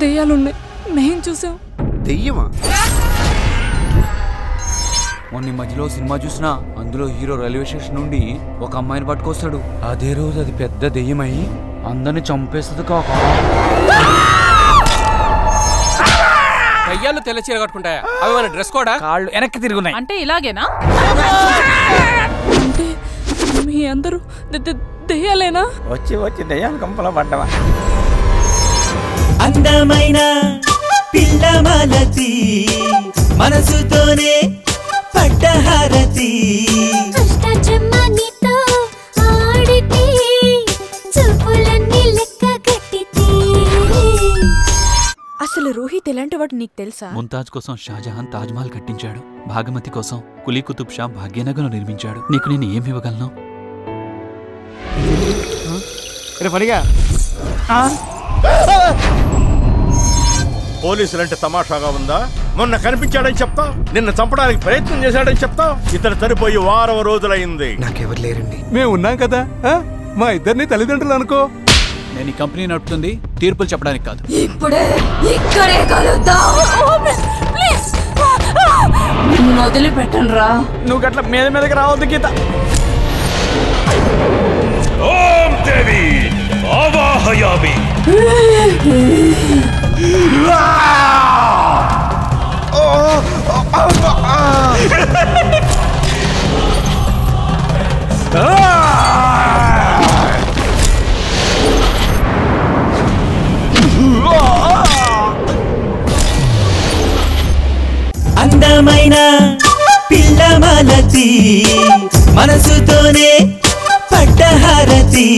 దెయ్యాలున్నాయి, మేము చూసాం. దెయ్యమా? మొన్న మధ్యలో సినిమా చూసినా, అందులో హీరో రైల్వే స్టేషన్ నుండి ఒక అమ్మాయిని పట్టుకొస్తాడు. అదే రోజు అది పెద్ద దెయ్యమై అందరిని చంపేస్తుంది కాక. దయ్యాలు తెల్ల చీర కట్టుకుంటాయా? అవి మన డ్రెస్ కూడా కాళ్ళు వెనక్కి తిరుగున్నాయి. అంటే ఇలాగేనా? అంటే మీ అందరూ దెయ్యాలేనా? వచ్చి వచ్చి దెయ్యాలు కంపలో పడ్డవా? అందమైన పిల్లమాలతి మనసుతోనే పట్టహారతి అష్టచమ్మనితో ఆడితే చూపులన్నీ లెక్క కట్టితే. అసలు రోహిత్ ఎలాంటి వాడు నీకు తెలుసా? ముంతాజ్ కోసం షాజహాన్ తాజ్ మహల్ కట్టించాడు. భాగమతి కోసం కులీ కుతుబ్ షా భాగ్యనగరం నిర్మించాడు. నీకు నేను ఏమి ఇవ్వగలను? పోలీసులంటే తమాషాగా ఉందా? మొన్న కనిపించాడని చెప్తా, నిన్న చంపడానికి ప్రయత్నం చేశాడని చెప్తా. ఇతను చనిపోయి వారం రోజులైంది. నాకెవరు లేరండి. మేము ఉన్నాం కదా, మా ఇద్దరిని తల్లిదండ్రులు అనుకో. నేను ఈ కంపెనీ నడుపుతుంది తీర్పులు చెప్పడానికి కాదు. ఇప్పుడే ఇక్కడే కలుద్దాం. వదిలిపెట్టండి రా. నువ్వు గట్ల మీద మీదకి రావద్దు గీత. ఓం దేవి ఆవాహయామి. అందమైన పిల్లమాలతి మనసుతోనే పట్టహారతి